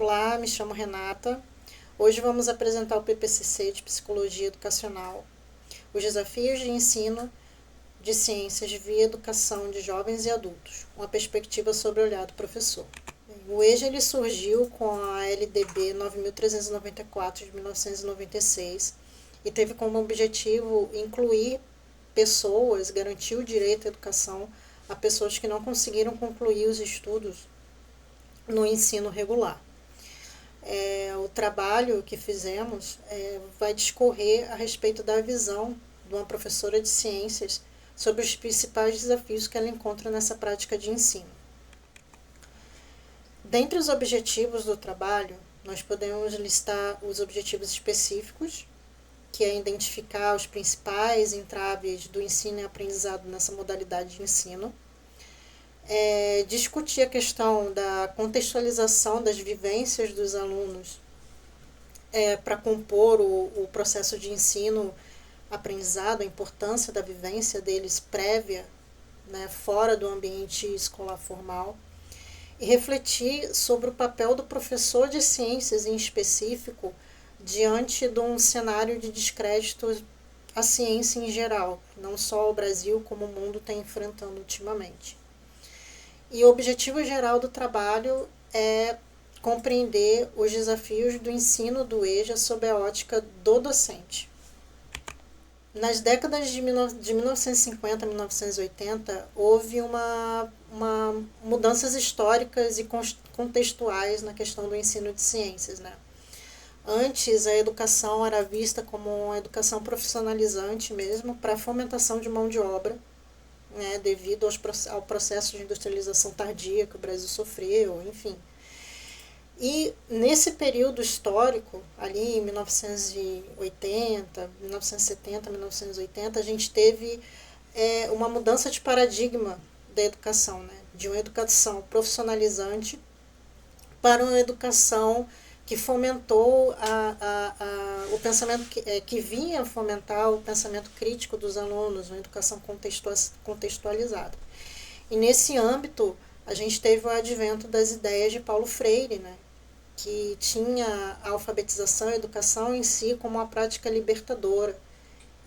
Olá, me chamo Renata. Hoje vamos apresentar o PPCC de Psicologia Educacional, os desafios de ensino de ciências via educação de jovens e adultos, uma perspectiva sobre o olhar do professor. O EJA ele surgiu com a LDB 9.394 de 1996 e teve como objetivo incluir pessoas, garantir o direito à educação a pessoas que não conseguiram concluir os estudos no ensino regular. O trabalho que fizemos vai discorrer a respeito da visão de uma professora de ciências sobre os principais desafios que ela encontra nessa prática de ensino. Dentre os objetivos do trabalho, nós podemos listar os objetivos específicos, que é identificar os principais entraves do ensino e aprendizado nessa modalidade de ensino, discutir a questão da contextualização das vivências dos alunos para compor o processo de ensino-aprendizado, a importância da vivência deles prévia, fora do ambiente escolar formal, e refletir sobre o papel do professor de ciências em específico diante de um cenário de descrédito à ciência em geral, não só o Brasil como o mundo está enfrentando ultimamente. E o objetivo geral do trabalho é compreender os desafios do ensino do EJA sob a ótica do docente. Nas décadas de 1950 a 1980, houve uma mudanças históricas e contextuais na questão do ensino de ciências, Antes, a educação era vista como uma educação profissionalizante mesmo, para a fomentação de mão de obra, devido ao processo de industrialização tardia que o Brasil sofreu, enfim. E nesse período histórico, ali em 1980, 1970, 1980, a gente teve uma mudança de paradigma da educação, de uma educação profissionalizante para uma educação que fomentou o pensamento, que vinha fomentar o pensamento crítico dos alunos, uma educação contextualizada. E nesse âmbito, a gente teve o advento das ideias de Paulo Freire, que tinha a alfabetização e a educação em si como uma prática libertadora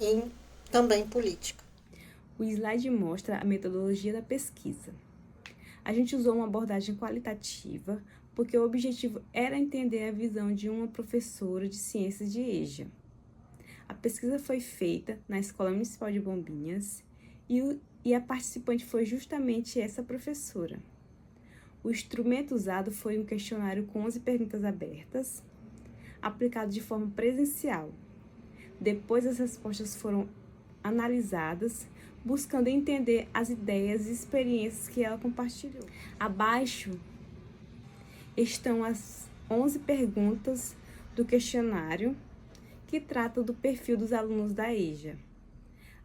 e também política. O slide mostra a metodologia da pesquisa. A gente usou uma abordagem qualitativa porque o objetivo era entender a visão de uma professora de ciências de EJA. A pesquisa foi feita na Escola Municipal de Bombinhas e a participante foi justamente essa professora. O instrumento usado foi um questionário com 11 perguntas abertas, aplicado de forma presencial. Depois, as respostas foram analisadas, buscando entender as ideias e experiências que ela compartilhou. Abaixo estão as 11 perguntas do questionário que tratam do perfil dos alunos da EJA,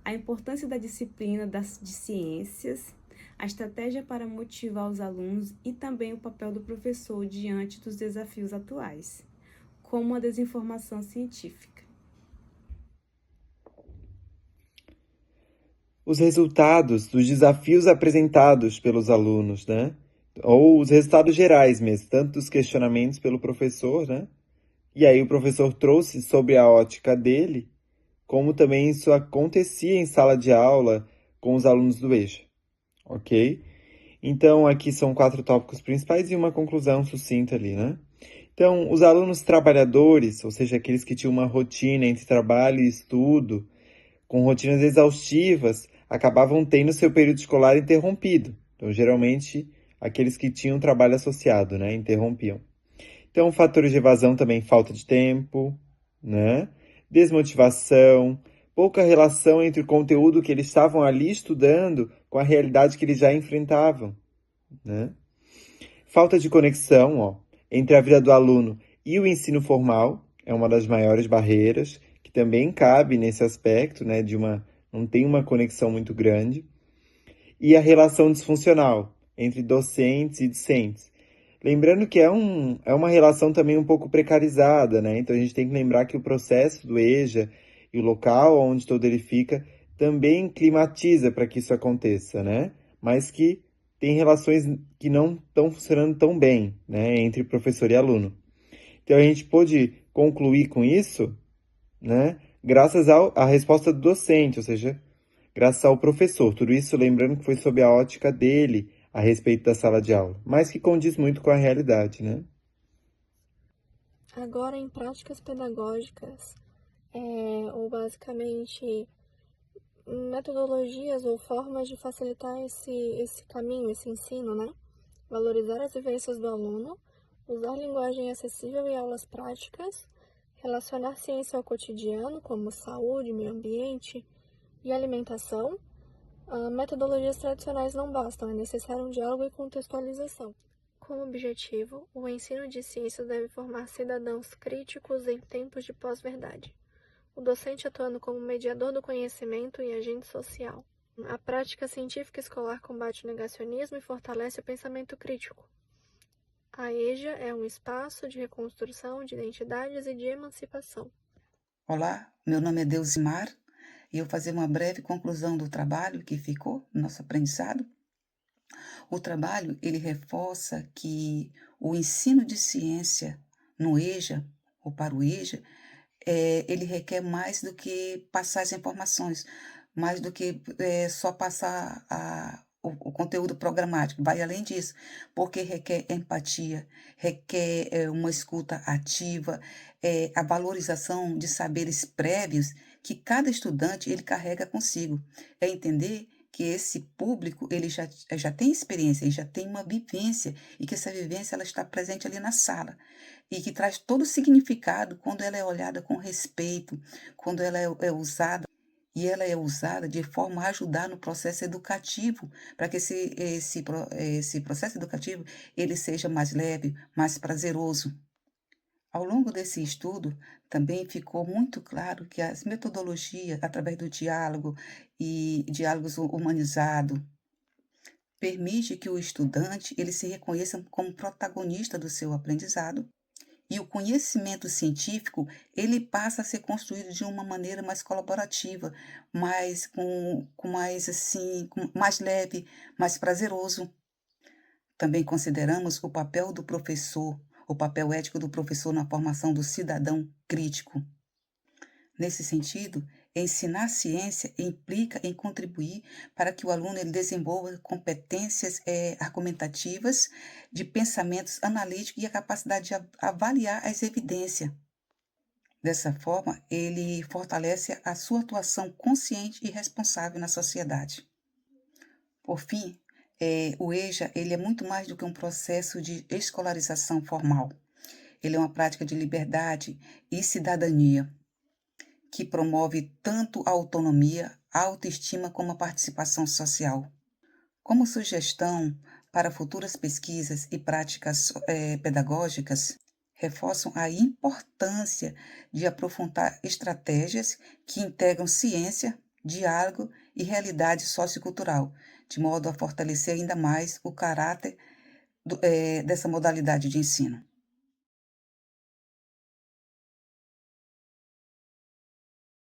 a importância da disciplina de ciências, a estratégia para motivar os alunos e também o papel do professor diante dos desafios atuais, como a desinformação científica. Os resultados dos desafios apresentados pelos alunos, ou os resultados gerais mesmo, tanto dos questionamentos pelo professor, E aí o professor trouxe sobre a ótica dele, como também isso acontecia em sala de aula com os alunos do EJA, ok? Então, aqui são 4 tópicos principais e uma conclusão sucinta ali, Então, os alunos trabalhadores, ou seja, aqueles que tinham uma rotina entre trabalho e estudo, com rotinas exaustivas, acabavam tendo seu período escolar interrompido. Então, geralmente, aqueles que tinham trabalho associado, interrompiam. Então, fatores de evasão também, falta de tempo, desmotivação, pouca relação entre o conteúdo que eles estavam ali estudando com a realidade que eles já enfrentavam, Falta de conexão, entre a vida do aluno e o ensino formal, é uma das maiores barreiras, que também cabe nesse aspecto, não tem uma conexão muito grande. E a relação disfuncional entre docentes e discentes. Lembrando que é uma relação também um pouco precarizada, Então a gente tem que lembrar que o processo do EJA e o local onde todo ele fica também climatiza para que isso aconteça, Mas que tem relações que não estão funcionando tão bem, entre professor e aluno. Então a gente pôde concluir com isso, né, graças à resposta do docente, ou seja, graças ao professor. Tudo isso lembrando que foi sob a ótica dele a respeito da sala de aula, mas que condiz muito com a realidade, né? Agora, em práticas pedagógicas, ou basicamente metodologias ou formas de facilitar esse caminho, esse ensino, né? Valorizar as vivências do aluno, usar linguagem acessível e aulas práticas, relacionar ciência ao cotidiano, como saúde, meio ambiente e alimentação. Metodologias tradicionais não bastam, é necessário um diálogo e contextualização. Como objetivo, o ensino de ciências deve formar cidadãos críticos em tempos de pós-verdade. O docente atuando como mediador do conhecimento e agente social. A prática científica escolar combate o negacionismo e fortalece o pensamento crítico. A EJA é um espaço de reconstrução de identidades e de emancipação. Olá, meu nome é Deusimar e eu vou fazer uma breve conclusão do trabalho que ficou no nosso aprendizado. O trabalho, ele reforça que o ensino de ciência no EJA, ou para o EJA, ele requer mais do que passar as informações, mais do que só passar o conteúdo programático, vai além disso, porque requer empatia, requer uma escuta ativa, a valorização de saberes prévios que cada estudante ele carrega consigo. É entender que esse público ele já tem experiência, ele já tem uma vivência, e que essa vivência ela está presente ali na sala, e que traz todo o significado quando ela é olhada com respeito, quando ela é usada, e ela é usada de forma a ajudar no processo educativo, para que esse processo educativo ele seja mais leve, mais prazeroso. Ao longo desse estudo, também ficou muito claro que as metodologias, através do diálogo e diálogos humanizados, permite que o estudante ele se reconheça como protagonista do seu aprendizado, e o conhecimento científico ele passa a ser construído de uma maneira mais colaborativa, mais leve, mais prazeroso. Também consideramos o papel do professor, o papel ético do professor na formação do cidadão crítico. Nesse sentido, ensinar ciência implica em contribuir para que o aluno ele desenvolva competências argumentativas, de pensamentos analíticos e a capacidade de avaliar as evidências. Dessa forma, ele fortalece a sua atuação consciente e responsável na sociedade. Por fim, o EJA ele é muito mais do que um processo de escolarização formal. Ele é uma prática de liberdade e cidadania, que promove tanto a autonomia, a autoestima como a participação social. Como sugestão para futuras pesquisas e práticas pedagógicas, reforçam a importância de aprofundar estratégias que integram ciência, diálogo e realidade sociocultural, de modo a fortalecer ainda mais o caráter dessa modalidade de ensino.